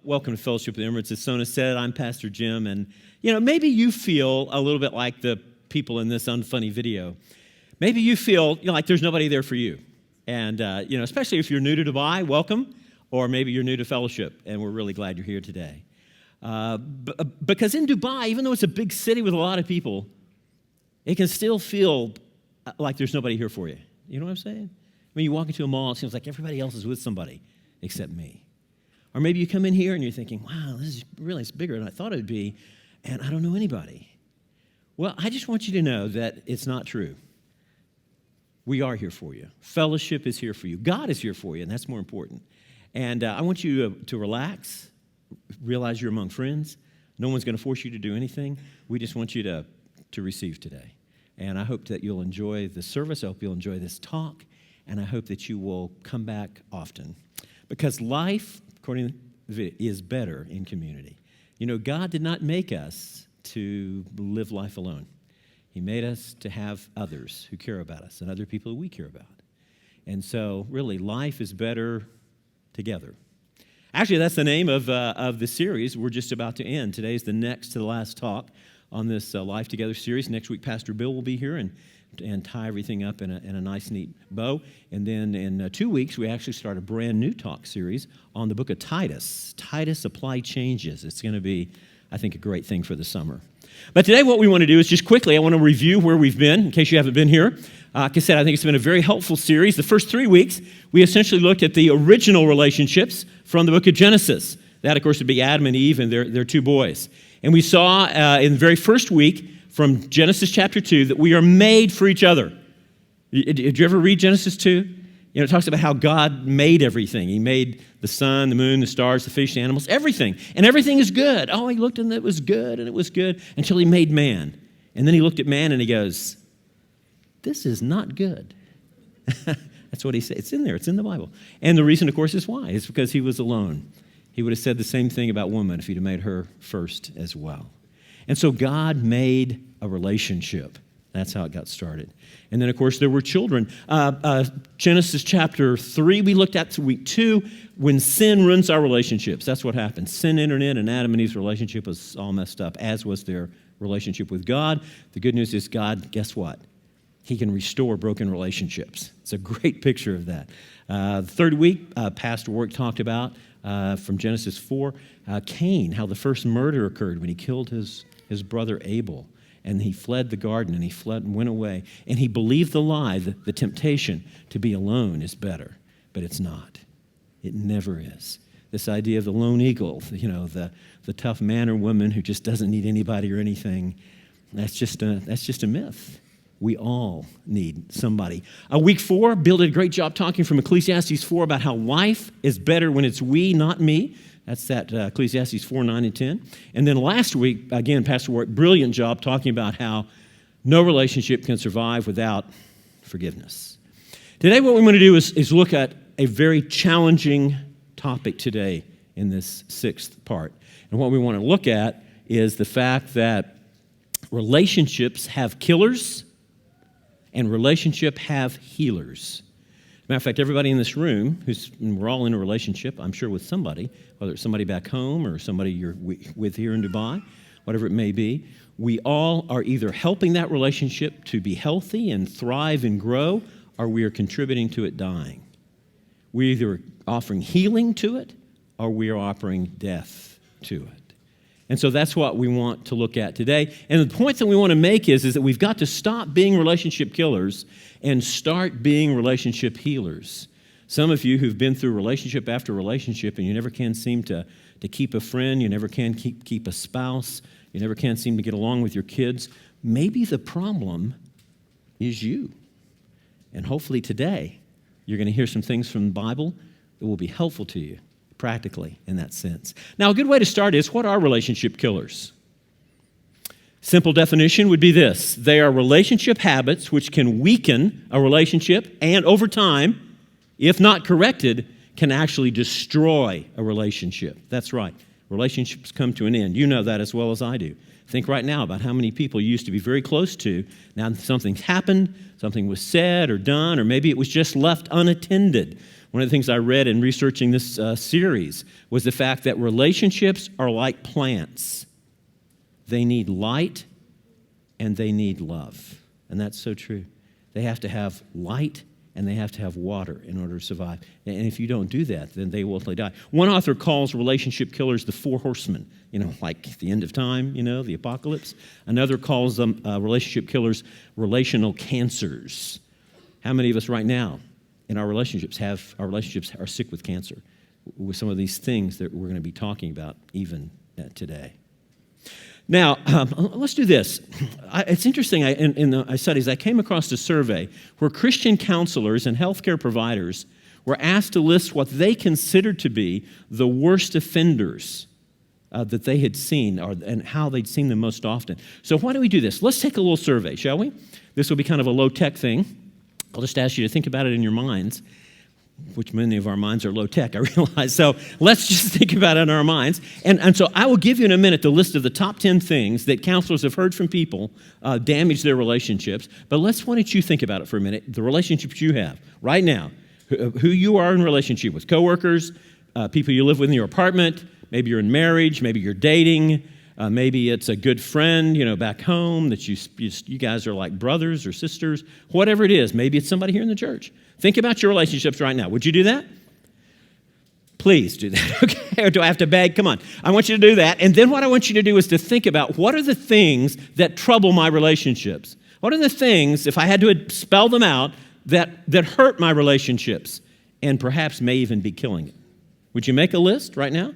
Welcome to Fellowship of the Emirates. As Sona said, I'm Pastor Jim, and maybe you feel a little bit like the people in this unfunny video. Maybe you feel like there's nobody there for you, and especially if you're new to Dubai, welcome, or maybe you're new to Fellowship, and we're really glad you're here today. Because in Dubai, even though it's a big city with a lot of people, it can still feel like there's nobody here for you. You know what I'm saying? When you walk into a mall, it seems like everybody else is with somebody except me. Or maybe you come in here and you're thinking, wow, this is really bigger than I thought it would be, and I don't know anybody. Well, I just want you to know that it's not true. We are here for you. Fellowship is here for you. God is here for you, and that's more important. And I want you to relax, realize you're among friends. No one's going to force you to do anything. We just want you to receive today. And I hope that you'll enjoy the service. I hope you'll enjoy this talk. And I hope that you will come back often. Because life, according to the video, is better in community. God did not make us to live life alone. He made us to have others who care about us and other people who we care about. And so, really, life is better together. Actually, that's the name of the series we're just about to end. Today is the next to the last talk on this Life Together series. Next week, Pastor Bill will be here and tie everything up in a nice, neat bow. And then in 2 weeks, we actually start a brand new talk series on the book of Titus. Titus Apply Changes. It's going to be, I think, a great thing for the summer. But today what we want to do is just quickly, I want to review where we've been, in case you haven't been here. Like I said, I think it's been a very helpful series. The first 3 weeks, we essentially looked at the original relationships from the book of Genesis. That, of course, would be Adam and Eve and their 2 boys. And we saw in the very first week from Genesis chapter 2 that we are made for each other. Did you ever read Genesis 2? It talks about how God made everything. He made the sun, the moon, the stars, the fish, the animals, everything. And everything is good. Oh, he looked and it was good, and it was good, until he made man. And then he looked at man and he goes, this is not good. That's what he said. It's in there. It's in the Bible. And the reason, of course, is why. It's because he was alone. He would have said the same thing about woman if he'd have made her first as well. And so God made a relationship. That's how it got started. And then, of course, there were children. Genesis chapter 3, we looked at week 2, when sin ruins our relationships. That's what happened. Sin entered in, and Adam and Eve's relationship was all messed up, as was their relationship with God. The good news is God, guess what? He can restore broken relationships. It's a great picture of that. The third week, Pastor Warwick talked about, from Genesis 4, Cain, how the first murder occurred when he killed his brother Abel. And he fled the garden, and he fled and went away. And he believed the lie, the temptation to be alone is better. But it's not. It never is. This idea of the lone eagle, the tough man or woman who just doesn't need anybody or anything, that's just a myth. We all need somebody. Week 4, Bill did a great job talking from Ecclesiastes 4 about how life is better when it's we, not me. That's that Ecclesiastes 4, 9, and 10. And then last week, again, Pastor Warwick, brilliant job talking about how no relationship can survive without forgiveness. Today, what we want to do is look at a very challenging topic today in this 6th part. And what we want to look at is the fact that relationships have killers and relationships have healers. Matter of fact, everybody in this room, we're all in a relationship, I'm sure, with somebody, whether it's somebody back home or somebody you're with here in Dubai, whatever it may be, we all are either helping that relationship to be healthy and thrive and grow, or we are contributing to it dying. We're either offering healing to it, or we are offering death to it. And so that's what we want to look at today. And the point that we want to make is that we've got to stop being relationship killers and start being relationship healers. Some of you who've been through relationship after relationship and you never can seem to keep a friend, you never can keep a spouse, you never can seem to get along with your kids, maybe the problem is you. And hopefully today you're going to hear some things from the Bible that will be helpful to you practically in that sense. Now, a good way to start is, what are relationship killers? Simple definition would be this: they are relationship habits which can weaken a relationship and, over time, if not corrected, can actually destroy a relationship. That's right. Relationships come to an end. You know that as well as I do. Think right now about how many people you used to be very close to. Now something's happened, something was said or done, or maybe it was just left unattended. One of the things I read in researching this series was the fact that relationships are like plants. They need light and they need love. And that's so true. They have to have light and they have to have water in order to survive. And if you don't do that, then they will ultimately die. One author calls relationship killers the four horsemen, like the end of time, the apocalypse. Another calls them relationship killers relational cancers. How many of us right now in our relationships are sick with cancer, with some of these things that we're going to be talking about even today? Now, let's do this. It's interesting, in the studies, I came across a survey where Christian counselors and healthcare providers were asked to list what they considered to be the worst offenders that they had seen and how they'd seen them most often. So why don't we do this? Let's take a little survey, shall we? This will be kind of a low-tech thing. I'll just ask you to think about it in your minds, which many of our minds are low-tech, I realize. So let's just think about it in our minds. And so I will give you in a minute the list of the top 10 things that counselors have heard from people damage their relationships. But why don't you think about it for a minute, the relationships you have right now, who you are in relationship with, coworkers, people you live with in your apartment, maybe you're in marriage, maybe you're dating, maybe it's a good friend, back home that you guys are like brothers or sisters, whatever it is. Maybe it's somebody here in the church. Think about your relationships right now. Would you do that? Please do that, okay? Or do I have to beg? Come on. I want you to do that. And then what I want you to do is to think about what are the things that trouble my relationships? What are the things, if I had to spell them out, that hurt my relationships and perhaps may even be killing it? Would you make a list right now?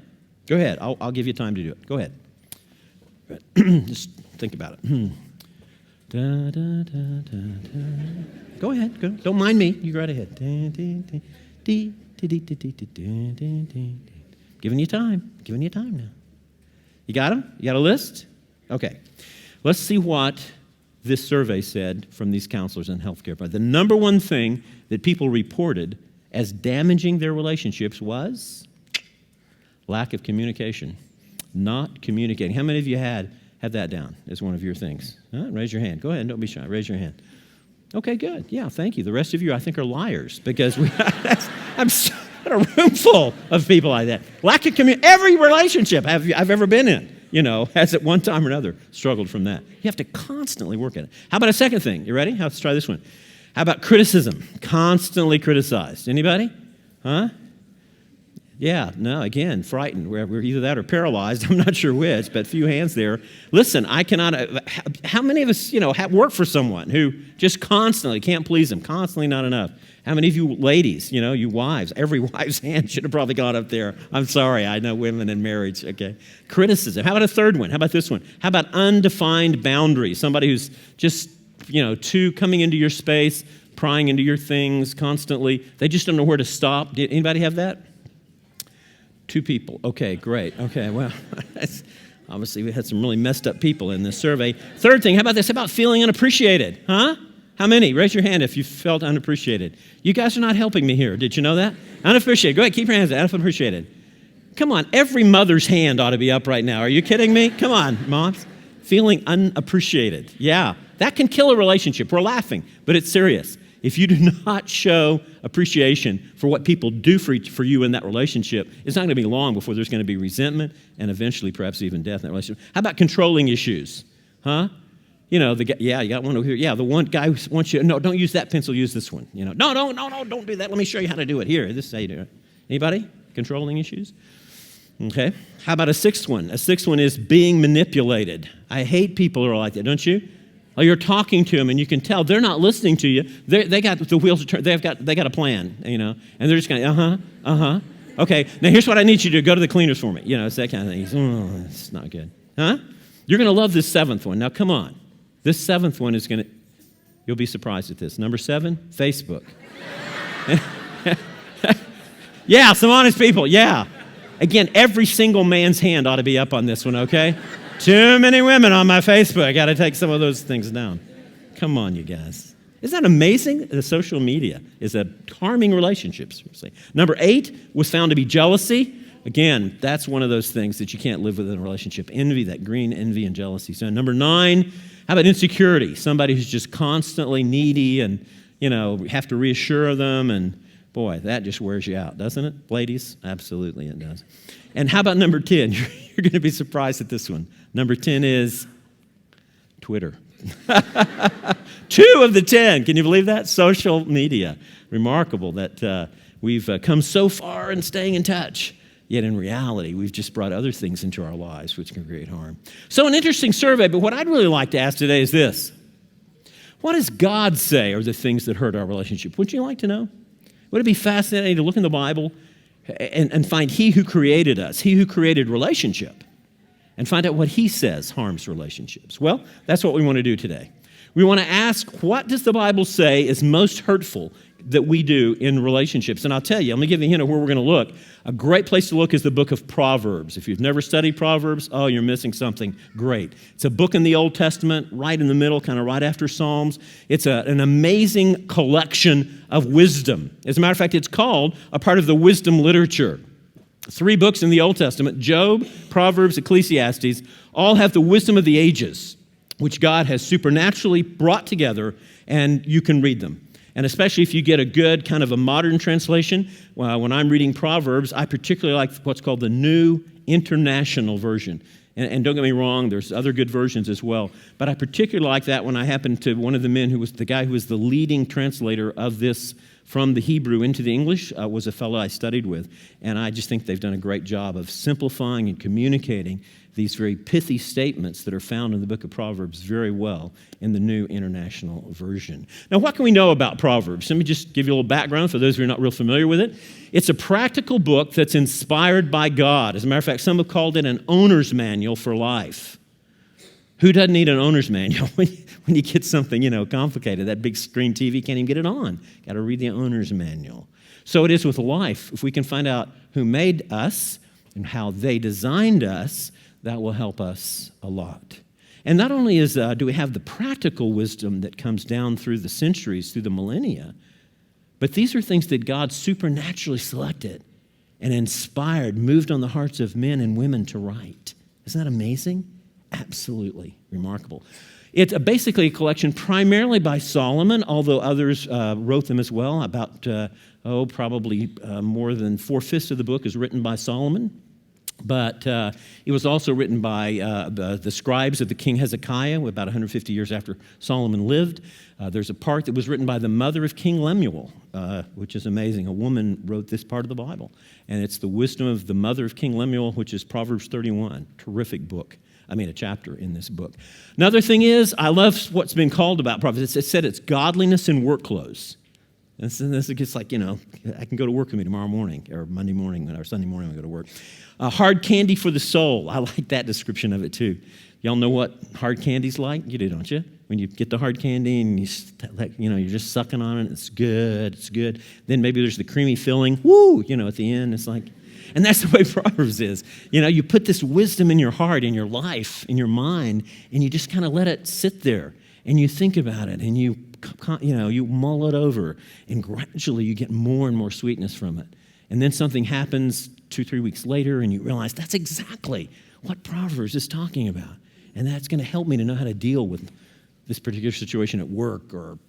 Go ahead. I'll give you time to do it. Go ahead. Just think about it. Da, da, da, da, da. Go ahead. Go. Don't mind me. You go right ahead. Giving you time. Giving you time now. You got them? You got a list? Okay. Let's see what this survey said from these counselors and healthcare providers. The number one thing that people reported as damaging their relationships was lack of communication. Not communicating. How many of you have that down as one of your things? Raise your hand. Go ahead. Don't be shy. Raise your hand. Okay, good. Yeah, thank you. The rest of you, I think, are liars because I'm in a room full of people like that. Lack of communication. Every relationship I've ever been in, has at one time or another struggled from that. You have to constantly work at it. How about a second thing? You ready? Let's try this one. How about criticism? Constantly criticized. Anybody? Huh? Yeah, no, again, frightened. We're either that or paralyzed. I'm not sure which, but few hands there. Listen, I cannot, how many of us, work for someone who just constantly can't please them, constantly not enough? How many of you ladies, you wives, every wife's hand should have probably gone up there. I'm sorry, I know women in marriage, okay? Criticism. How about a third one? How about this one? How about undefined boundaries? Somebody who's just, coming into your space, prying into your things constantly. They just don't know where to stop. Did anybody have that? 2 people. Okay, great. Okay, well, obviously we had some really messed up people in this survey. Third thing, how about this? How about feeling unappreciated? Huh? How many? Raise your hand if you felt unappreciated. You guys are not helping me here. Did you know that? Unappreciated. Go ahead, keep your hands up. Unappreciated. Come on, every mother's hand ought to be up right now. Are you kidding me? Come on, moms. Feeling unappreciated. Yeah, that can kill a relationship. We're laughing, but it's serious. If you do not show appreciation for what people do for you in that relationship, it's not going to be long before there's going to be resentment and eventually perhaps even death in that relationship. How about controlling issues? Huh? You got one over here. Yeah, the one guy who wants you, no, don't use that pencil, use this one. No, don't do that. Let me show you how to do it. Here, this is how you do it. Anybody? Controlling issues? Okay. How about a sixth one? A sixth one is being manipulated. I hate people who are like that, don't you? Oh, you're talking to them, and you can tell they're not listening to you. They got the wheels turn. They got a plan, and they're just going, Okay, now here's what I need you to do. Go to the cleaners for me. It's that kind of thing. Oh, it's not good. Huh? You're going to love this seventh one. Now, come on. This seventh one is going to, you'll be surprised at this. Number 7, Facebook. Yeah, some honest people. Yeah. Again, every single man's hand ought to be up on this one, okay? Too many women on my Facebook. I got to take some of those things down. Come on, you guys. Isn't that amazing? The social media is harming relationships. Number 8 was found to be jealousy. Again, that's one of those things that you can't live with in a relationship. Envy, that green envy and jealousy. So number 9, how about insecurity? Somebody who's just constantly needy and, we have to reassure them and Boy, that just wears you out, doesn't it? Ladies, absolutely it does. And how about number 10? You're going to be surprised at this one. Number 10 is Twitter. 2 of the 10. Can you believe that? Social media. Remarkable that we've come so far in staying in touch. Yet in reality, we've just brought other things into our lives which can create harm. So an interesting survey, but what I'd really like to ask today is this. What does God say are the things that hurt our relationship? Would you like to know? Would it be fascinating to look in the Bible and find He who created us, He who created relationship, and find out what He says harms relationships? Well, that's what we want to do today. We want to ask, what does the Bible say is most hurtful that we do in relationships? And I'll tell you, I'm going to give you a hint of where we're going to look. A great place to look is the book of Proverbs. If you've never studied Proverbs, oh, you're missing something great. It's a book in the Old Testament, right in the middle, kind of right after Psalms. It's an amazing collection of wisdom. As a matter of fact, it's called a part of the wisdom literature. 3 books in the Old Testament, Job, Proverbs, Ecclesiastes, all have the wisdom of the ages, which God has supernaturally brought together, and you can read them. And especially if you get a good kind of a modern translation, when I'm reading Proverbs, I particularly like what's called the New International Version. And don't get me wrong, there's other good versions as well. But I particularly like that when I happened to one of the men who was the guy who was the leading translator of this from the Hebrew into the English, was a fellow I studied with. And I just think they've done a great job of simplifying and communicating these very pithy statements that are found in the book of Proverbs very well in the New International Version. Now, what can we know about Proverbs? Let me just give you a little background for those who are not real familiar with it. It's a practical book that's inspired by God. As a matter of fact, some have called it an owner's manual for life. Who doesn't need an owner's manual when you get something, complicated? That big screen TV can't even get it on. Got to read the owner's manual. So it is with life. If we can find out who made us and how they designed us, that will help us a lot. And not only do we have the practical wisdom that comes down through the centuries, through the millennia, but these are things that God supernaturally selected and inspired, moved on the hearts of men and women to write. Isn't that amazing? Absolutely remarkable. It's basically a collection primarily by Solomon, although others wrote them as well. About, probably more than 4/5 of the book is written by Solomon. But it was also written by the scribes of the king Hezekiah, about 150 years after Solomon lived. There's a part that was written by the mother of King Lemuel, which is amazing. A woman wrote this part of the Bible. And it's the wisdom of the mother of King Lemuel, which is Proverbs 31. Terrific book. A chapter in this book. Another thing is, I love what's been called about Proverbs. It said it's godliness in work clothes. And so this gets like, I can go to work with me tomorrow morning, or Monday morning, or Sunday morning when I go to work. Hard candy for the soul. I like that description of it too. Y'all know what hard candy's like? You do, don't you? When you get the hard candy and you're just sucking on it, it's good, it's good. Then maybe there's the creamy filling, woo, at the end, it's like, and that's the way Proverbs is. You put this wisdom in your heart, in your life, in your mind, and you just kind of let it sit there, and you think about it, and you mull it over, and gradually you get more and more sweetness from it. And then something happens 2-3 weeks later, and you realize that's exactly what Proverbs is talking about. And that's going to help me to know how to deal with this particular situation at work or,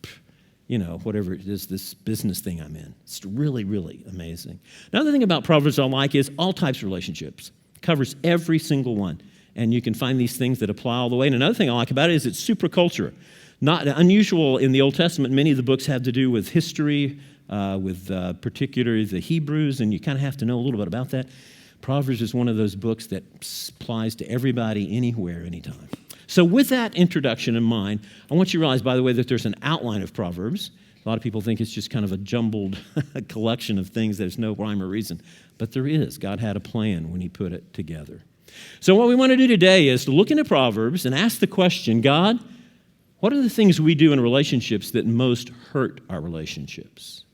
whatever it is, this business thing I'm in. It's really, really amazing. Another thing about Proverbs I like is all types of relationships. It covers every single one. And you can find these things that apply all the way. And another thing I like about it is it's supraculture. Not unusual in the Old Testament. Many of the books have to do with history, with particularly the Hebrews, and you kind of have to know a little bit about that. Proverbs is one of those books that applies to everybody, anywhere, anytime. So with that introduction in mind, I want you to realize, by the way, that there's an outline of Proverbs. A lot of people think it's just kind of a jumbled collection of things. There's no rhyme or reason. But there is. God had a plan when He put it together. So what we want to do today is to look into Proverbs and ask the question, God, what are the things we do in relationships that most hurt our relationships?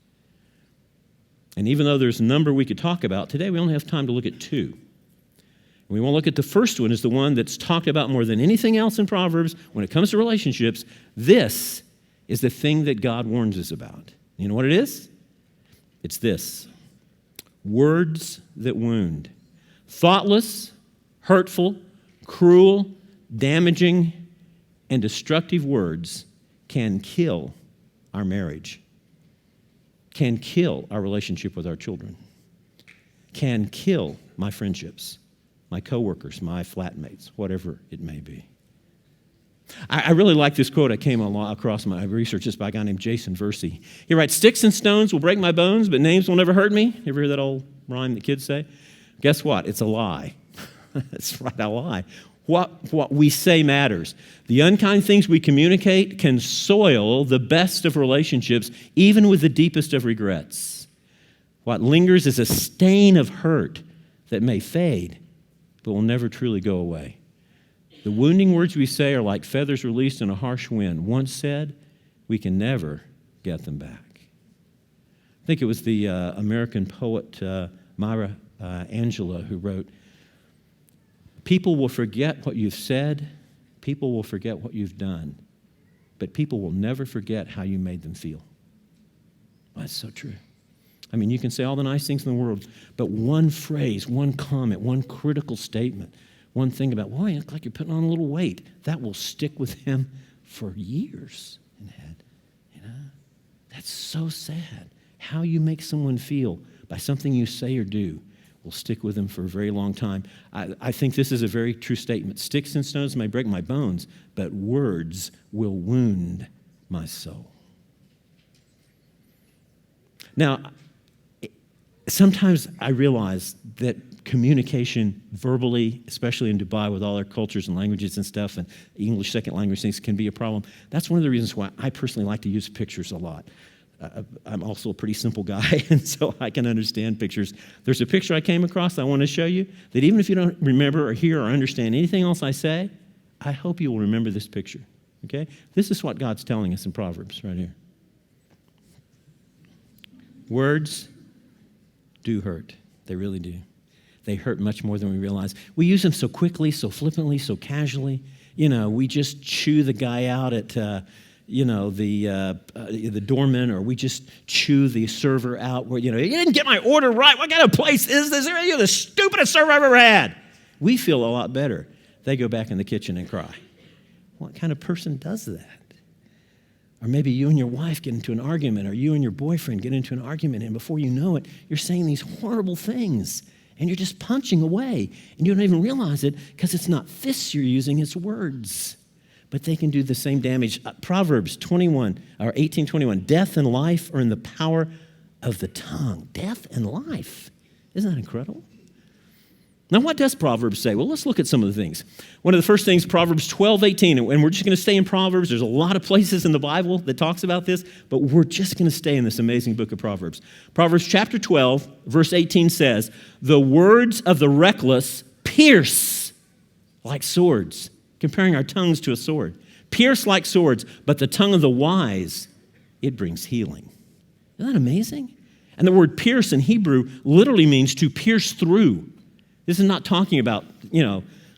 And even though there's a number we could talk about, today we only have time to look at 2. We want to look at the first one as the one that's talked about more than anything else in Proverbs when it comes to relationships. This is the thing that God warns us about. You know what it is? It's this. Words that wound. Thoughtless, hurtful, cruel, damaging, and destructive words can kill our marriage. can kill our relationship with our children, can kill my friendships, my coworkers, my flatmates, whatever it may be. I really like this quote I came across in my research. It's by a guy named Jason Versey. He writes, "Sticks and stones will break my bones, but names will never hurt me." You ever hear that old rhyme that kids say? Guess what? It's a lie. That's right, a lie. What we say matters. The unkind things we communicate can soil the best of relationships, even with the deepest of regrets. What lingers is a stain of hurt that may fade, but will never truly go away. The wounding words we say are like feathers released in a harsh wind. Once said, we can never get them back. I think it was the American poet Maya Angelou who wrote, "People will forget what you've said, people will forget what you've done, but people will never forget how you made them feel." Well, that's so true. I mean, you can say all the nice things in the world, but one phrase, one comment, one critical statement, one thing about, "Well, you look like you're putting on a little weight," that will stick with him for years in the head. You know? That's so sad. How you make someone feel by something you say or do will stick with them for a very long time. I think this is a very true statement. Sticks and stones may break my bones, but words will wound my soul. Now, sometimes I realize that communication verbally, especially in Dubai with all our cultures and languages and stuff, and English second language things can be a problem. That's one of the reasons why I personally like to use pictures a lot. I'm also a pretty simple guy, and so I can understand pictures. There's a picture I came across I want to show you that even if you don't remember or hear or understand anything else I say, I hope you will remember this picture, okay? This is what God's telling us in Proverbs right here. Words do hurt. They really do. They hurt much more than we realize. We use them so quickly, so flippantly, so casually. You know, we just chew the guy out at, the doorman, or we just chew the server out where, you didn't get my order right. What kind of place is this? You're the stupidest server I've ever had. We feel a lot better. They go back in the kitchen and cry. What kind of person does that? Or maybe you and your wife get into an argument, or you and your boyfriend get into an argument, and before you know it, you're saying these horrible things, and you're just punching away, and you don't even realize it because it's not fists you're using, it's words. But they can do the same damage. Proverbs 18:21, death and life are in the power of the tongue. Death and life. Isn't that incredible? Now, what does Proverbs say? Well, let's look at some of the things. One of the first things, Proverbs 12:18, and we're just going to stay in Proverbs. There's a lot of places in the Bible that talks about this, but we're just going to stay in this amazing book of Proverbs. Proverbs chapter 12, verse 18 says, the words of the reckless pierce like swords, comparing our tongues to a sword. Pierce like swords, but the tongue of the wise, it brings healing. Isn't that amazing? And the word pierce in Hebrew literally means to pierce through. This is not talking about,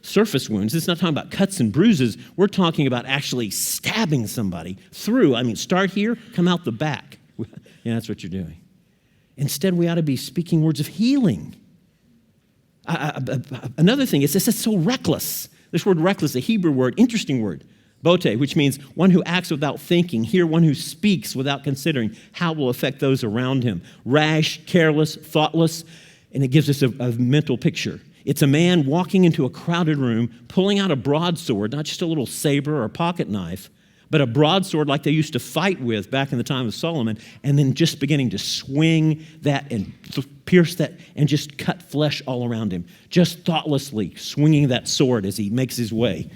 surface wounds. This is not talking about cuts and bruises. We're talking about actually stabbing somebody through. Start here, come out the back. That's what you're doing. Instead, we ought to be speaking words of healing. Another thing is this is so reckless. This word reckless, a Hebrew word, interesting word, bote, which means one who acts without thinking. Here, one who speaks without considering how it will affect those around him. Rash, careless, thoughtless. And it gives us a mental picture. It's a man walking into a crowded room, pulling out a broadsword, not just a little saber or pocket knife, but a broadsword like they used to fight with back in the time of Solomon, and then just beginning to swing that and pierce that and just cut flesh all around him, just thoughtlessly swinging that sword as he makes his way,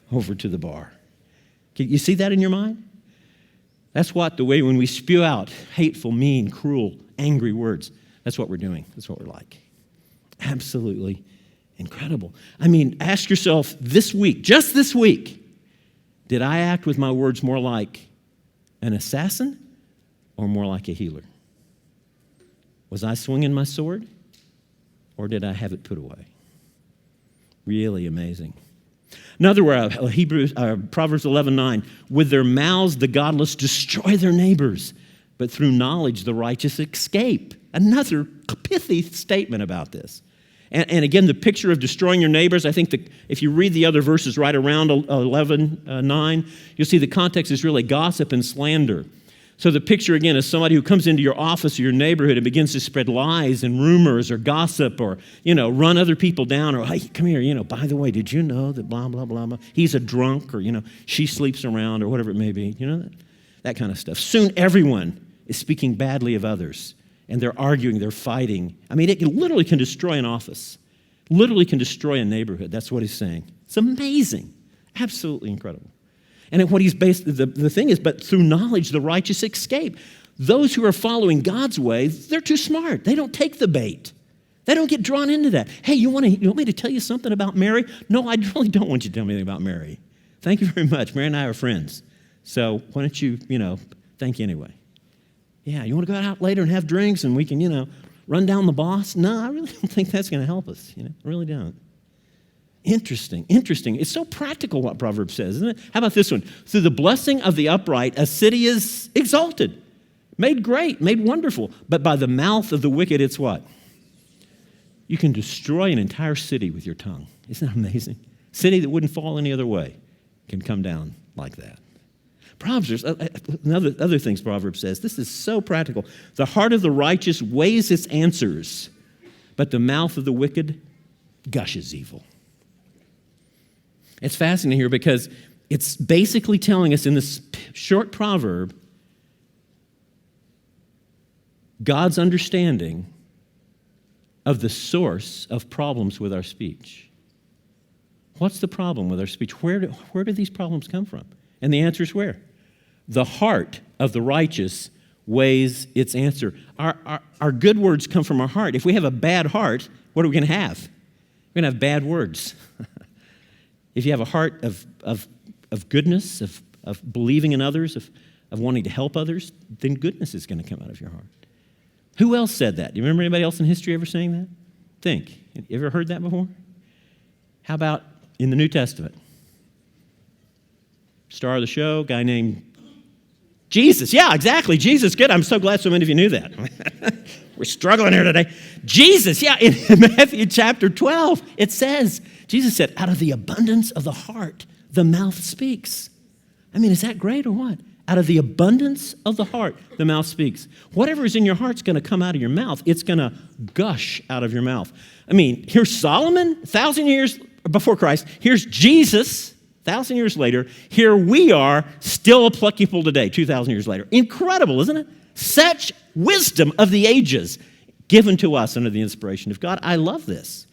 over to the bar. Can you see that in your mind? That's the way when we spew out hateful, mean, cruel, angry words, that's what we're doing. That's what we're like. Absolutely incredible. Ask yourself this week, just this week, did I act with my words more like an assassin or more like a healer? Was I swinging my sword or did I have it put away? Really amazing. Another word, Proverbs 11:9, with their mouths the godless destroy their neighbors, but through knowledge the righteous escape. Another pithy statement about this. And again, the picture of destroying your neighbors, I think that if you read the other verses right around 11:9, you'll see the context is really gossip and slander. So the picture, again, is somebody who comes into your office or your neighborhood and begins to spread lies and rumors or gossip or, run other people down or, hey, come here, by the way, did you know that blah, blah, blah, blah? He's a drunk or, she sleeps around or whatever it may be. That kind of stuff. Soon everyone is speaking badly of others and they're arguing, they're fighting. I mean, it literally can destroy an office, literally can destroy a neighborhood. That's what he's saying. It's amazing, absolutely incredible. And what he's based, the thing is, but through knowledge, the righteous escape. Those who are following God's way, they're too smart. They don't take the bait. They don't get drawn into that. Hey, you want me to tell you something about Mary? No, I really don't want you to tell me anything about Mary. Thank you very much. Mary and I are friends. So why don't you, thank you anyway. Yeah, you want to go out later and have drinks and we can, run down the boss? No, I really don't think that's going to help us. I really don't. Interesting. It's so practical what Proverbs says, isn't it? How about this one? Through the blessing of the upright, a city is exalted, made great, made wonderful. But by the mouth of the wicked, it's what? You can destroy an entire city with your tongue. Isn't that amazing? City that wouldn't fall any other way can come down like that. Proverbs, other things Proverbs says, this is so practical. The heart of the righteous weighs its answers, but the mouth of the wicked gushes evil. It's fascinating here because it's basically telling us in this short proverb God's understanding of the source of problems with our speech. What's the problem with our speech? Where do these problems come from? And the answer is where? The heart of the righteous weighs its answer. Our good words come from our heart. If we have a bad heart, what are we going to have? We're going to have bad words. If you have a heart of goodness, of believing in others, of wanting to help others, then goodness is going to come out of your heart. Who else said that? Do you remember anybody else in history ever saying that? Think. You ever heard that before? How about in the New Testament? Star of the show, guy named Jesus. Yeah, exactly. Jesus. Good. I'm so glad so many of you knew that. We're struggling here today. Jesus. Yeah, in Matthew chapter 12, it says, Jesus said, out of the abundance of the heart, the mouth speaks. I mean, is that great or what? Out of the abundance of the heart, the mouth speaks. Whatever is in your heart's going to come out of your mouth. It's going to gush out of your mouth. I mean, here's Solomon, 1,000 years before Christ. Here's Jesus, 1,000 years later. Here we are, still a plucky people today, 2,000 years later. Incredible, isn't it? Such wisdom of the ages given to us under the inspiration of God. I love this.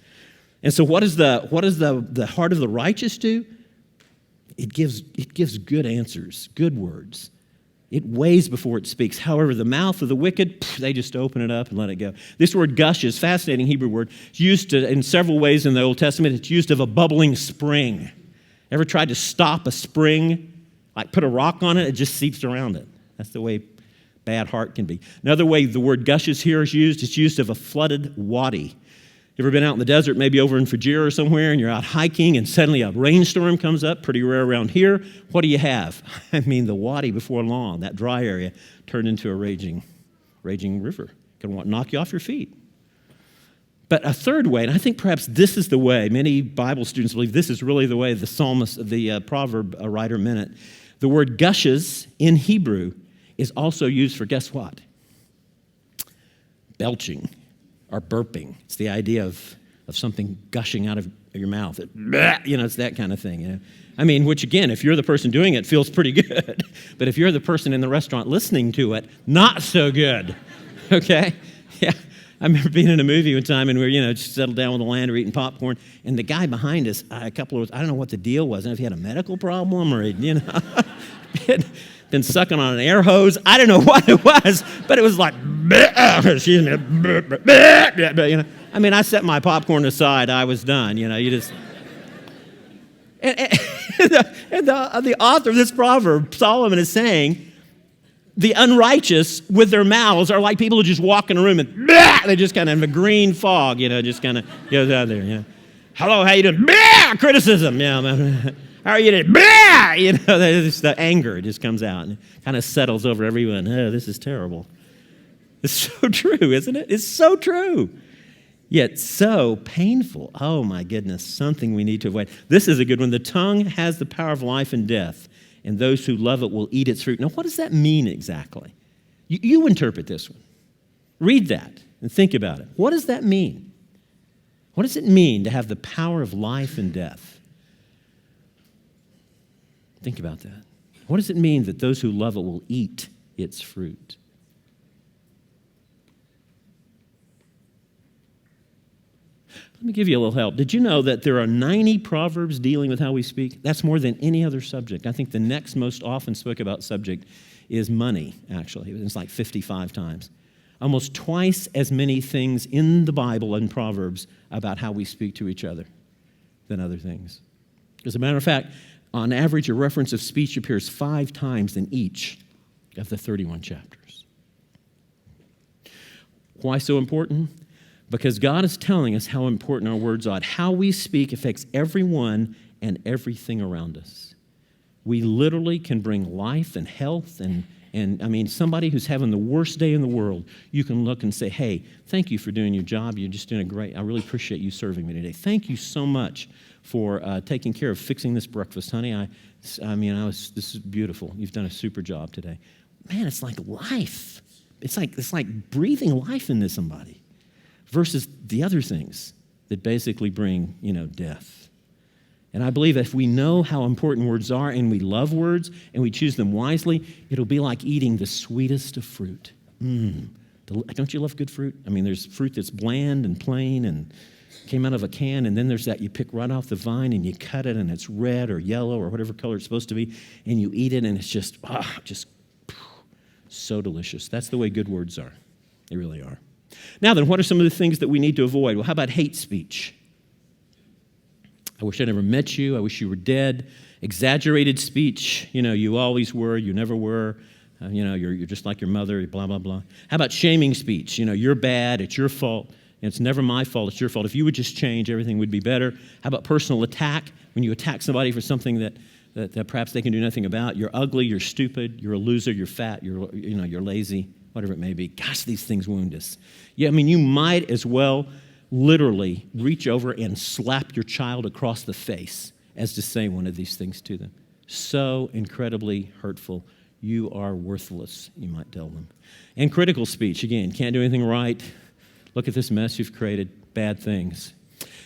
And so what does the heart of the righteous do? It gives good answers, good words. It weighs before it speaks. However, the mouth of the wicked, they just open it up and let it go. This word gush is a fascinating Hebrew word. It's used in several ways in the Old Testament. It's used of a bubbling spring. Ever tried to stop a spring? Like put a rock on it, it just seeps around it. That's the way bad heart can be. Another way the word gushes here is used, it's used of a flooded wadi. You ever been out in the desert, maybe over in Fajira or somewhere, and you're out hiking and suddenly a rainstorm comes up, pretty rare around here. What do you have? I mean, the wadi before long, that dry area, turned into a raging river. Going to knock you off your feet. But a third way, and I think perhaps this is the way, many Bible students believe this is really the way the psalmist, the proverb writer meant it. The word gushes in Hebrew is also used for, guess what? Belching. Or burping. It's the idea of something gushing out of your mouth. It's that kind of thing. I mean, which again, if you're the person doing it, feels pretty good. But if you're the person in the restaurant listening to it, not so good. Okay? Yeah. I remember being in a movie one time and we were, just settled down with the land, we're eating popcorn, and the guy behind us, I don't know what the deal was. I don't know if he had a medical problem or he'd, been sucking on an air hose. I don't know what it was, but it was like, excuse me, I mean, I set my popcorn aside. I was done. You just. And the author of this proverb, Solomon, is saying, the unrighteous with their mouths are like people who just walk in a room and they just kind of have a green fog, just kind of goes out there. Hello, how you doing? Criticism. How are you today? The anger just comes out and kind of settles over everyone. Oh, this is terrible. It's so true, isn't it? It's so true. Yet so painful. Oh, my goodness, something we need to avoid. This is a good one. The tongue has the power of life and death, and those who love it will eat its fruit. Now, what does that mean exactly? You interpret this one. Read that and think about it. What does that mean? What does it mean to have the power of life and death? Think about that. What does it mean that those who love it will eat its fruit? Let me give you a little help. Did you know that there are 90 proverbs dealing with how we speak? That's more than any other subject. I think the next most often spoke about subject is money, actually. It's like 55 times. Almost twice as many things in the Bible and Proverbs about how we speak to each other than other things. As a matter of fact, on average, a reference of speech appears 5 times in each of the 31 chapters. Why so important? Because God is telling us how important our words are. How we speak affects everyone and everything around us. We literally can bring life and health and I mean, somebody who's having the worst day in the world, you can look and say, hey, thank you for doing your job. You're just doing I really appreciate you serving me today. Thank you so much for taking care of fixing this breakfast, honey. This is beautiful. You've done a super job today. Man, it's like life. It's like breathing life into somebody versus the other things that basically bring, death. And I believe if we know how important words are and we love words and we choose them wisely, it'll be like eating the sweetest of fruit. Don't you love good fruit? I mean, there's fruit that's bland and plain and came out of a can, and then there's that you pick right off the vine and you cut it and it's red or yellow or whatever color it's supposed to be, and you eat it and it's just so delicious. That's the way good words are. They really are. Now then, what are some of the things that we need to avoid? Well, how about hate speech? I wish I never met you. I wish you were dead. Exaggerated speech. You always were. You never were. You're just like your mother, blah, blah, blah. How about shaming speech? You're bad. It's your fault. And it's never my fault. It's your fault. If you would just change, everything would be better. How about personal attack? When you attack somebody for something that perhaps they can do nothing about. You're ugly. You're stupid. You're a loser. You're fat. You're lazy, whatever it may be. Gosh, these things wound us. Yeah, you might as well literally reach over and slap your child across the face as to say one of these things to them. So incredibly hurtful. You are worthless, you might tell them. And critical speech, again, can't do anything right. Look at this mess you've created, bad things.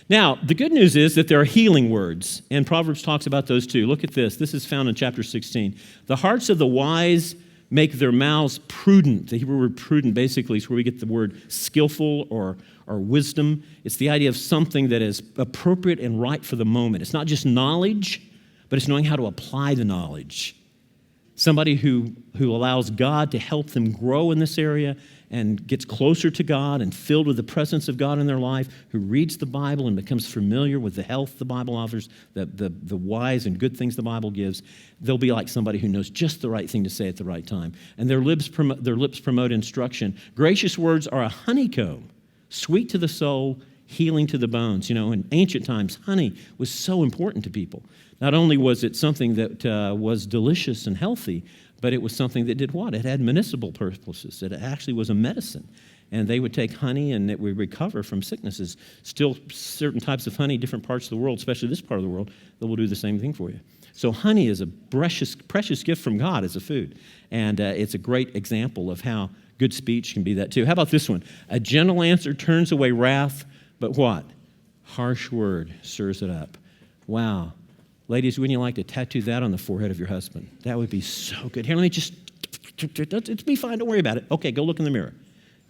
Now, the good news is that there are healing words, and Proverbs talks about those too. Look at this. This is found in chapter 16. The hearts of the wise make their mouths prudent. The Hebrew word prudent basically is where we get the word skillful or wisdom. It's the idea of something that is appropriate and right for the moment. It's not just knowledge, but it's knowing how to apply the knowledge. Somebody who allows God to help them grow in this area and gets closer to God and filled with the presence of God in their life, who reads the Bible and becomes familiar with the health the Bible offers, the wise and good things the Bible gives, they'll be like somebody who knows just the right thing to say at the right time. And their lips promote instruction. Gracious words are a honeycomb, sweet to the soul, healing to the bones. In ancient times, honey was so important to people. Not only was it something that was delicious and healthy, but it was something that did what? It had medicinal purposes. It actually was a medicine. And they would take honey and it would recover from sicknesses. Still, certain types of honey, different parts of the world, especially this part of the world, that will do the same thing for you. So honey is a precious gift from God as a food. And it's a great example of how good speech can be that too. How about this one? A gentle answer turns away wrath, but what? Harsh word stirs it up. Wow. Ladies, wouldn't you like to tattoo that on the forehead of your husband? That would be so good. Here, let me just, it's be fine, don't worry about it. Okay, go look in the mirror.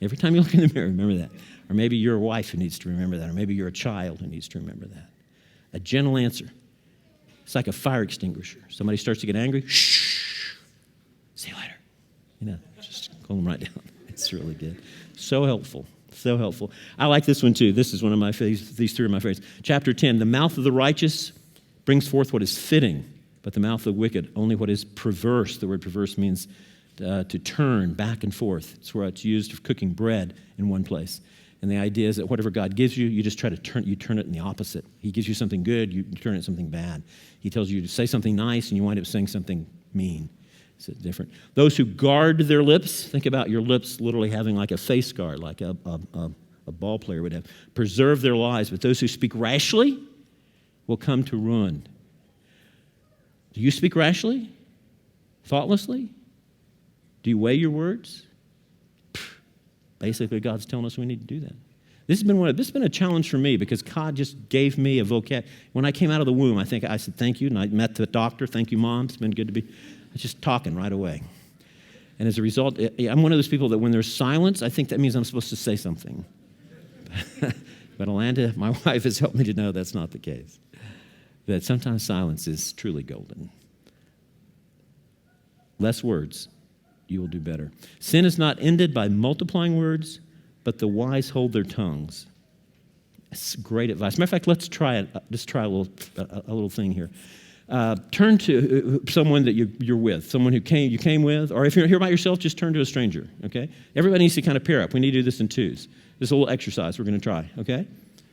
Every time you look in the mirror, remember that. Or maybe you're a wife who needs to remember that. Or maybe you're a child who needs to remember that. A gentle answer. It's like a fire extinguisher. Somebody starts to get angry, shh, see you later. Just calm them right down. It's really good. So helpful. So helpful. I like this one too. This is one of my favorites. These three are my favorites. Chapter 10, the mouth of the righteous brings forth what is fitting, but the mouth of the wicked, only what is perverse. The word perverse means to turn back and forth. It's where it's used for cooking bread in one place. And the idea is that whatever God gives you, you just try to turn it in the opposite. He gives you something good, you turn it something bad. He tells you to say something nice, and you wind up saying something mean. It's different. Those who guard their lips, think about your lips literally having like a face guard, like a ball player would have. Preserve their lives, but those who speak rashly will come to ruin. Do you speak rashly? thoughtlessly? Do you weigh your words? Basically, God's telling us we need to do that. This has been a challenge for me because God just gave me a vocab. When I came out of the womb, I said thank you, and I met the doctor. Thank you, Mom. It's been good to be. I was just talking right away. And as a result, I'm one of those people that when there's silence, I think that means I'm supposed to say something. But Alanda, my wife, has helped me to know that's not the case. That sometimes silence is truly golden. Less words, you will do better. Sin is not ended by multiplying words, but the wise hold their tongues. That's great advice. Matter of fact, let's try it. Just try a little thing here. Turn to someone that you're with, someone you came with, or if you're here by yourself, just turn to a stranger, okay? Everybody needs to kind of pair up. We need to do this in twos. This is a little exercise we're going to try, okay?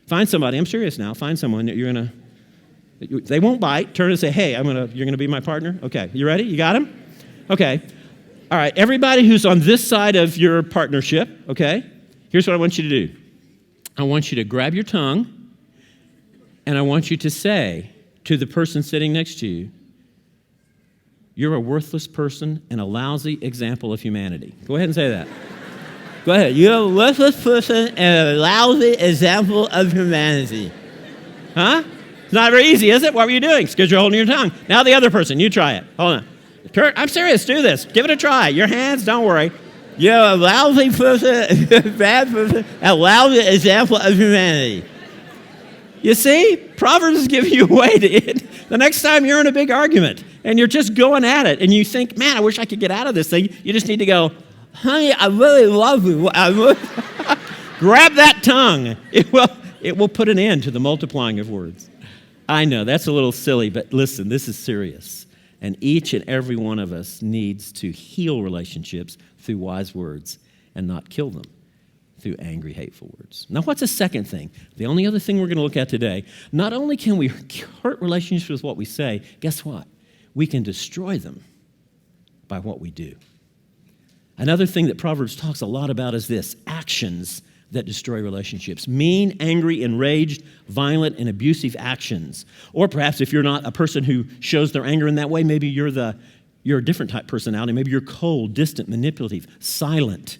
Find somebody. I'm serious now. Find someone that you're going to, they won't bite. Turn and say, hey, you're going to be my partner? Okay, you ready? You got him? Okay. All right, everybody who's on this side of your partnership, okay? Here's what I want you to do. I want you to grab your tongue, and I want you to say to the person sitting next to you, you're a worthless person and a lousy example of humanity. Go ahead and say that. Go ahead. You're a worthless person and a lousy example of humanity. Huh? It's not very easy, is it? What were you doing? It's because you're holding your tongue. Now the other person, you try it. Hold on. Kurt, I'm serious. Do this. Give it a try. Your hands, don't worry. You're a lousy person, bad person, a lousy example of humanity. You see, Proverbs is giving you a way to end. The next time you're in a big argument and you're just going at it and you think, man, I wish I could get out of this thing, you just need to go, honey, I really love you. Grab that tongue. It will put an end to the multiplying of words. I know, that's a little silly, but listen, this is serious. And each and every one of us needs to heal relationships through wise words and not kill them through angry, hateful words. Now, what's the second thing? The only other thing we're going to look at today, not only can we hurt relationships with what we say, guess what? We can destroy them by what we do. Another thing that Proverbs talks a lot about is this: actions that destroy relationships. Mean, angry, enraged, violent, and abusive actions. Or perhaps if you're not a person who shows their anger in that way, maybe you're a different type personality. Maybe you're cold, distant, manipulative, silent.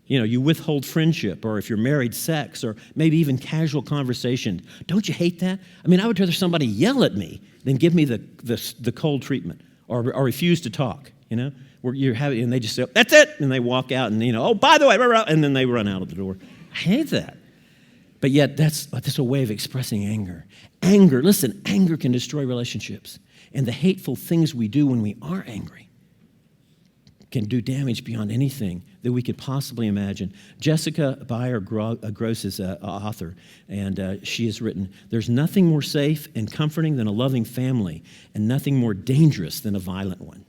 You withhold friendship, or if you're married, sex, or maybe even casual conversation. Don't you hate that? I mean, I would rather somebody yell at me than give me the cold treatment or refuse to talk, where you're having, and they just say, that's it, and they walk out, and oh, by the way, and then they run out of the door. I hate that. But yet, that's a way of expressing anger. Listen, anger can destroy relationships, and the hateful things we do when we are angry can do damage beyond anything that we could possibly imagine. Jessica Beyer Gross is an author, and she has written, there's nothing more safe and comforting than a loving family, and nothing more dangerous than a violent one.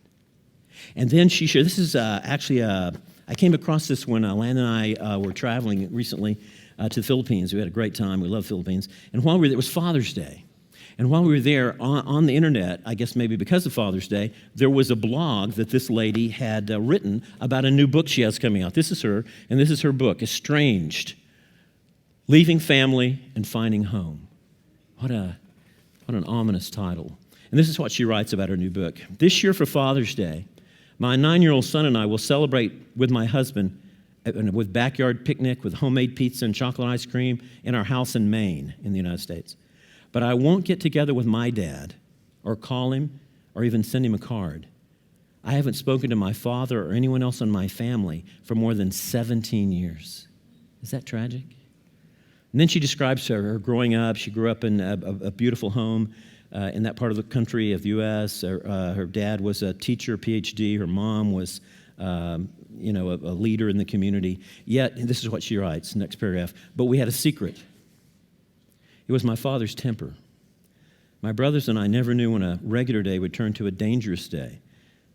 And then she shared, this is I came across this when Lan and I were traveling recently to the Philippines. We had a great time. We love Philippines. And while we were there, it was Father's Day. And while we were there on the internet, I guess maybe because of Father's Day, there was a blog that this lady had written about a new book she has coming out. This is her, and this is her book, Estranged: Leaving Family and Finding Home. What an ominous title. And this is what she writes about her new book. This year for Father's Day, my 9-year-old son and I will celebrate with my husband with backyard picnic with homemade pizza and chocolate ice cream in our house in Maine in the United States. But I won't get together with my dad or call him or even send him a card. I haven't spoken to my father or anyone else in my family for more than 17 years. Is that tragic? And then she describes her growing up. She grew up in a beautiful home in that part of the country of the U.S. Her dad was a teacher, PhD. Her mom was, a leader in the community. Yet, and this is what she writes, next paragraph, but we had a secret. It was my father's temper. My brothers and I never knew when a regular day would turn to a dangerous day.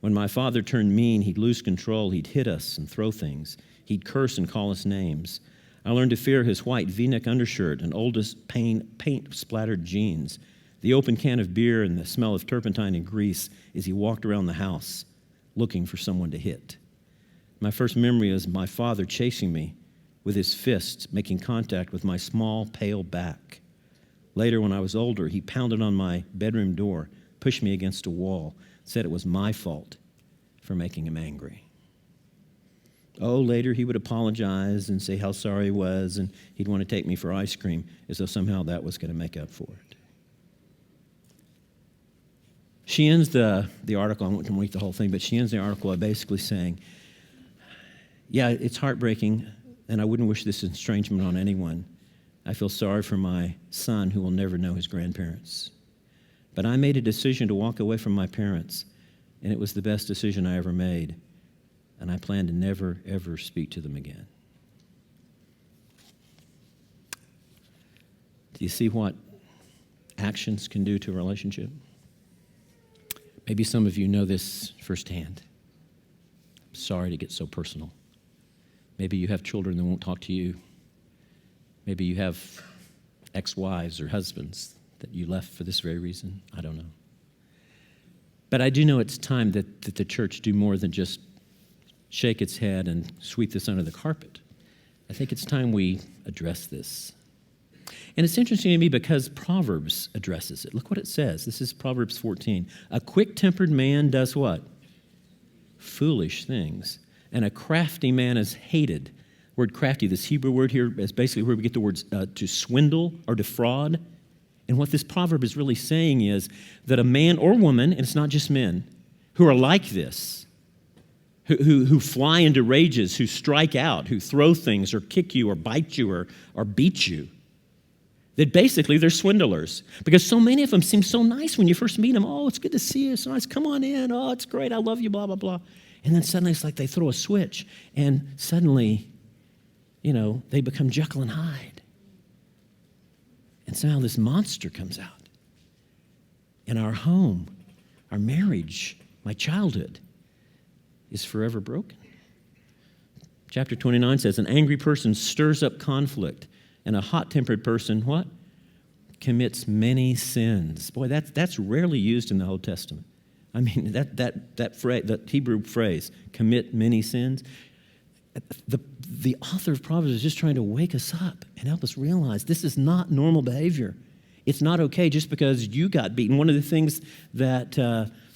When my father turned mean, he'd lose control. He'd hit us and throw things. He'd curse and call us names. I learned to fear his white V-neck undershirt and oldest paint-splattered jeans, the open can of beer and the smell of turpentine and grease as he walked around the house looking for someone to hit. My first memory is my father chasing me with his fists, making contact with my small, pale back. Later, when I was older, he pounded on my bedroom door, pushed me against a wall, said it was my fault for making him angry. Oh, later he would apologize and say how sorry he was, and he'd want to take me for ice cream, as though somehow that was going to make up for it. She ends the article, I won't read the whole thing, but she ends the article by basically saying, yeah, it's heartbreaking, and I wouldn't wish this estrangement on anyone. I feel sorry for my son who will never know his grandparents. But I made a decision to walk away from my parents, and it was the best decision I ever made. And I plan to never, ever speak to them again. Do you see what actions can do to a relationship? Maybe some of you know this firsthand. I'm sorry to get so personal. Maybe you have children that won't talk to you. Maybe you have ex-wives or husbands that you left for this very reason. I don't know. But I do know it's time that the church do more than just shake its head and sweep this under the carpet. I think it's time we address this. And it's interesting to me because Proverbs addresses it. Look what it says. This is Proverbs 14. A quick-tempered man does what? Foolish things. And a crafty man is hated. Word crafty, this Hebrew word here is basically where we get the words to swindle or defraud. And what this proverb is really saying is that a man or woman, and it's not just men, who are like this, who fly into rages, who strike out, who throw things or kick you or bite you or beat you, that basically they're swindlers. Because so many of them seem so nice when you first meet them. Oh, it's good to see you. It's nice. Come on in. Oh, it's great. I love you, blah, blah, blah. And then suddenly it's like they throw a switch and suddenly, they become Jekyll and Hyde. And somehow this monster comes out. And our home, our marriage, my childhood is forever broken. Chapter 29 says, an angry person stirs up conflict, and a hot-tempered person, what? Commits many sins. Boy, that's rarely used in the Old Testament. I mean, that phrase, that Hebrew phrase, commit many sins. The author of Proverbs is just trying to wake us up and help us realize this is not normal behavior. It's not okay just because you got beaten. One of the things that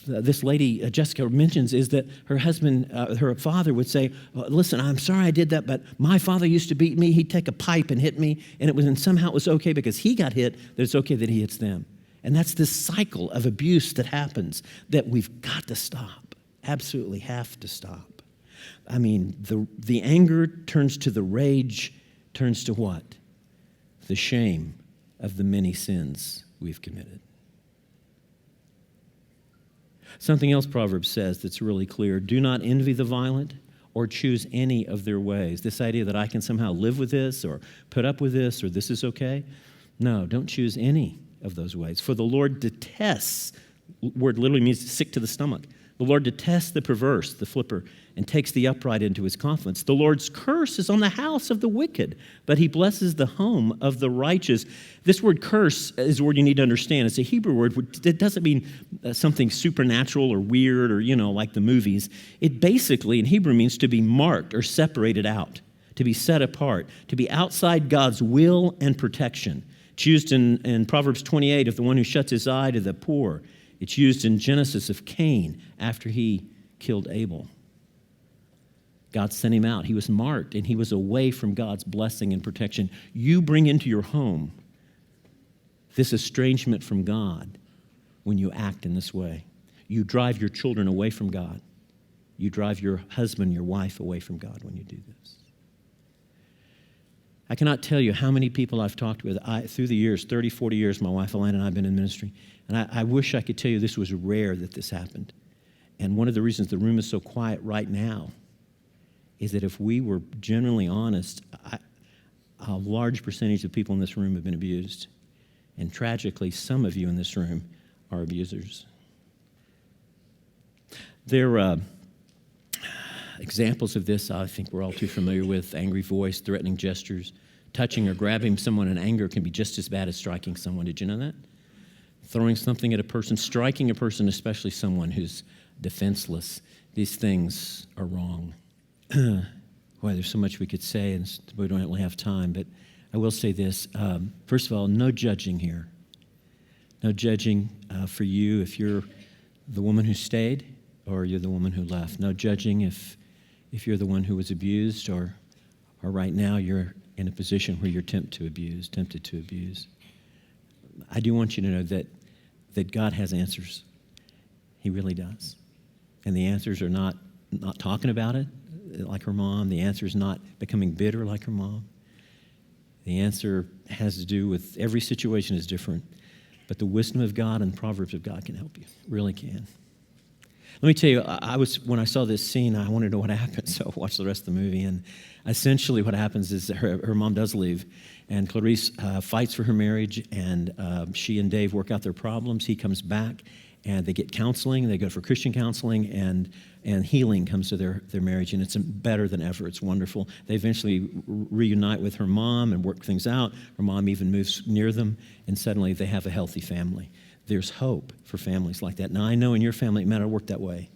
this lady, Jessica, mentions is that her husband, her father would say, listen, I'm sorry I did that, but my father used to beat me. He'd take a pipe and hit me, and somehow it was okay because he got hit, that it's okay that he hits them. And that's this cycle of abuse that happens that we've got to stop, absolutely have to stop. I mean, the anger turns to the rage, turns to what? The shame of the many sins we've committed. Something else Proverbs says that's really clear. Do not envy the violent or choose any of their ways. This idea that I can somehow live with this or put up with this or this is okay. No, don't choose any of those ways. For the Lord detests, word literally means sick to the stomach. The Lord detests the perverse, the flipper, and takes the upright into his confidence. The Lord's curse is on the house of the wicked, but he blesses the home of the righteous. This word curse is a word you need to understand. It's a Hebrew word. It doesn't mean something supernatural or weird or, like the movies. It basically, in Hebrew, means to be marked or separated out, to be set apart, to be outside God's will and protection. It's used in Proverbs 28 of the one who shuts his eye to the poor. It's used in Genesis of Cain after he killed Abel. God sent him out. He was marked, and he was away from God's blessing and protection. You bring into your home this estrangement from God when you act in this way. You drive your children away from God. You drive your husband, your wife away from God when you do this. I cannot tell you how many people I've talked with through the years, 30, 40 years, my wife Elaine and I have been in ministry, and I wish I could tell you this was rare that this happened. And one of the reasons the room is so quiet right now is that if we were genuinely honest, a large percentage of people in this room have been abused. And tragically, some of you in this room are abusers. There are examples of this I think we're all too familiar with: angry voice, threatening gestures. Touching or grabbing someone in anger can be just as bad as striking someone. Did you know that? Throwing something at a person, striking a person, especially someone who's defenseless. These things are wrong. Boy, there's so much we could say, and we don't really have time, but I will say this. First of all, no judging here. No judging for you if you're the woman who stayed, or you're the woman who left. No judging if you're the one who was abused or right now you're in a position where you're tempted to abuse. I do want you to know that God has answers. He really does. And the answers are not talking about it like her mom. The answer is not becoming bitter like her mom. The answer has to do with every situation is different. But the wisdom of God and the proverbs of God can help you. Really can. Let me tell you, when I saw this scene, I wanted to know what happened, so I watched the rest of the movie. And essentially what happens is that her mom does leave, and Clarice fights for her marriage, and she and Dave work out their problems. He comes back, and they get counseling. They go for Christian counseling, and healing comes to their marriage, and it's better than ever. It's wonderful. They eventually reunite with her mom and work things out. Her mom even moves near them, and suddenly they have a healthy family. There's hope for families like that. Now, I know in your family it may not work that way.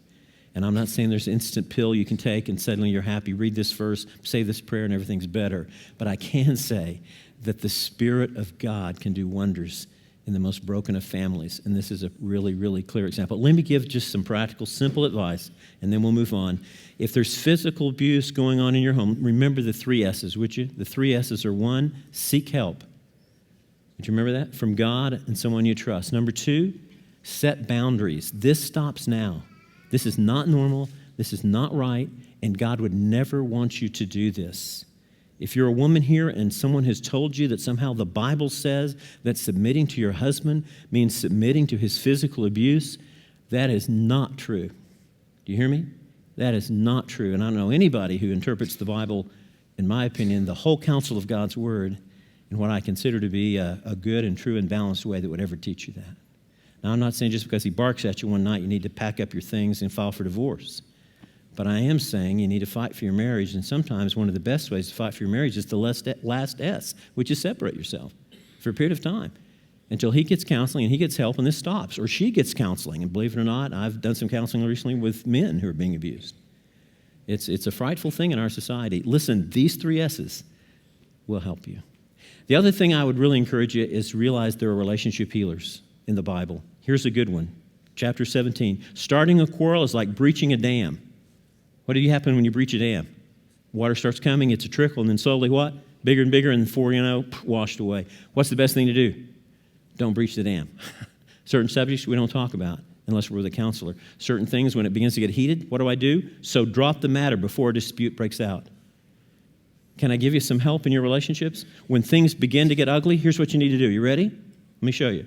And I'm not saying there's an instant pill you can take and suddenly you're happy. Read this verse, say this prayer, and everything's better. But I can say that the Spirit of God can do wonders in the most broken of families. And this is a really, really clear example. Let me give just some practical, simple advice, and then we'll move on. If there's physical abuse going on in your home, remember the 3 S's, would you? The 3 S's are 1, seek help. Would you remember that? From God and someone you trust. Number 2, set boundaries. This stops now. This is not normal. This is not right. And God would never want you to do this. If you're a woman here and someone has told you that somehow the Bible says that submitting to your husband means submitting to his physical abuse, that is not true. Do you hear me? That is not true. And I don't know anybody who interprets the Bible, in my opinion, the whole counsel of God's Word, in what I consider to be a good and true and balanced way that would ever teach you that. Now, I'm not saying just because he barks at you one night, you need to pack up your things and file for divorce. But I am saying you need to fight for your marriage, and sometimes one of the best ways to fight for your marriage is the last S, which is separate yourself for a period of time until he gets counseling and he gets help and this stops, or she gets counseling. And believe it or not, I've done some counseling recently with men who are being abused. It's a frightful thing in our society. Listen, these 3 S's will help you. The other thing I would really encourage you is realize there are relationship healers in the Bible. Here's a good one. Chapter 17. Starting a quarrel is like breaching a dam. What do you happen when you breach a dam? Water starts coming, it's a trickle, and then slowly what? Bigger and bigger, and before you know, washed away. What's the best thing to do? Don't breach the dam. Certain subjects we don't talk about unless we're with a counselor. Certain things, when it begins to get heated, what do? So drop the matter before a dispute breaks out. Can I give you some help in your relationships? When things begin to get ugly, here's what you need to do. You ready? Let me show you.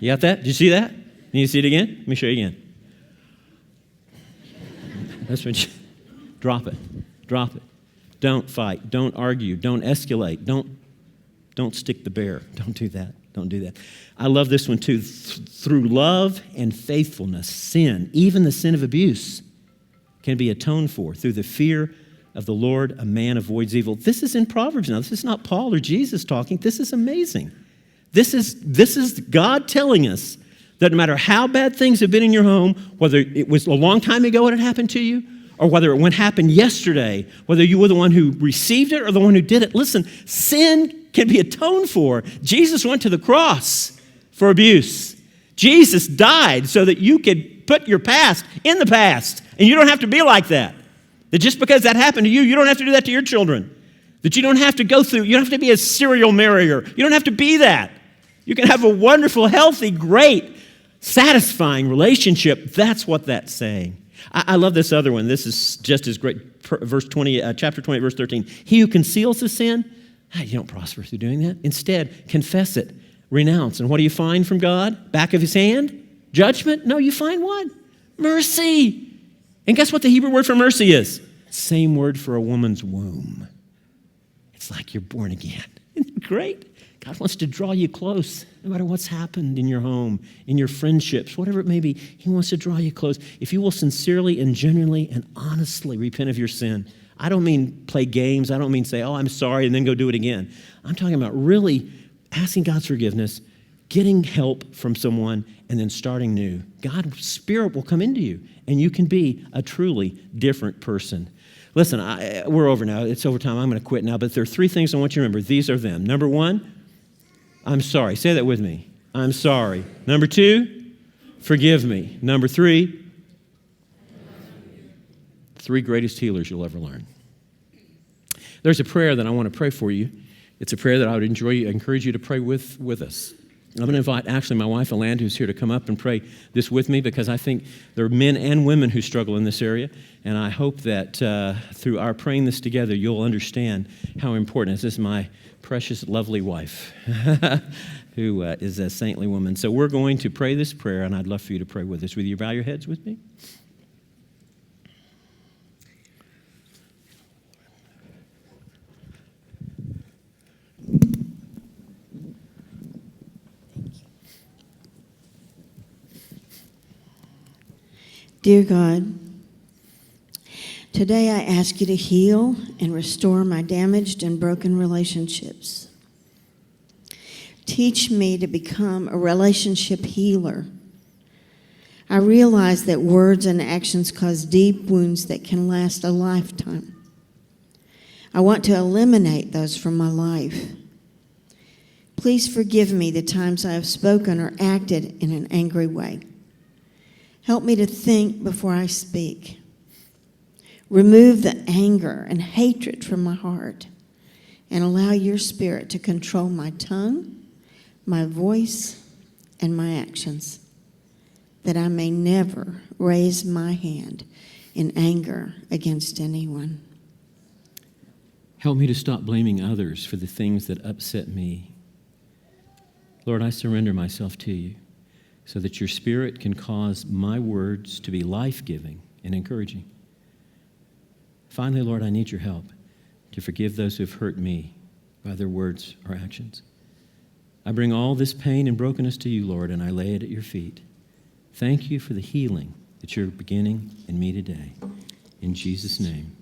You got that? Did you see that? Need to see it again? Let me show you again. That's what you... Drop it. Drop it. Don't fight. Don't argue. Don't escalate. Don't stick the bear. Don't do that. Don't do that. I love this one too. Through love and faithfulness, sin, even the sin of abuse, can be atoned for. Through the fear of the Lord, a man avoids evil. This is in Proverbs now. This is not Paul or Jesus talking. This is amazing. This is God telling us that no matter how bad things have been in your home, whether it was a long time ago when it happened to you, or whether it happened yesterday, whether you were the one who received it or the one who did it, listen, sin can be atoned for. Jesus went to the cross for abuse. Jesus died so that you could put your past in the past, and you don't have to be like that. That just because that happened to you, you don't have to do that to your children. That you don't have to go through, you don't have to be a serial marrier. You don't have to be that. You can have a wonderful, healthy, great, satisfying relationship. That's what that's saying. I love this other one. This is just as great. Chapter 20, verse 13. He who conceals his sin, you don't prosper through doing that. Instead, confess it, renounce. And what do you find from God? Back of his hand? Judgment? No, you find what? Mercy. And guess what the Hebrew word for mercy is? Same word for a woman's womb. It's like you're born again. Isn't it great? God wants to draw you close, no matter what's happened in your home, in your friendships, whatever it may be. He wants to draw you close. If you will sincerely and genuinely and honestly repent of your sin, I don't mean play games. I don't mean say, oh, I'm sorry, and then go do it again. I'm talking about really asking God's forgiveness, getting help from someone, and then starting new. God's Spirit will come into you, and you can be a truly different person. Listen, we're over now. It's over time. I'm going to quit now. But there are 3 things I want you to remember. These are them. Number 1, I'm sorry. Say that with me. I'm sorry. Number 2, Forgive me. Number 3, 3 greatest healers you'll ever learn. There's a prayer that I want to pray for you. It's a prayer that I would encourage you to pray with us. I'm going to invite actually my wife, Alanda, who's here to come up and pray this with me because I think there are men and women who struggle in this area. And I hope that through our praying this together, you'll understand how important this is. My precious, lovely wife who is a saintly woman. So we're going to pray this prayer, and I'd love for you to pray with us. Will you bow your heads with me? Dear God, today I ask you to heal and restore my damaged and broken relationships. Teach me to become a relationship healer. I realize that words and actions cause deep wounds that can last a lifetime. I want to eliminate those from my life. Please forgive me the times I have spoken or acted in an angry way. Help me to think before I speak. Remove the anger and hatred from my heart and allow your Spirit to control my tongue, my voice, and my actions, that I may never raise my hand in anger against anyone. Help me to stop blaming others for the things that upset me. Lord, I surrender myself to you, so that your Spirit can cause my words to be life-giving and encouraging. Finally, Lord, I need your help to forgive those who have hurt me by their words or actions. I bring all this pain and brokenness to you, Lord, and I lay it at your feet. Thank you for the healing that you're beginning in me today. In Jesus' name.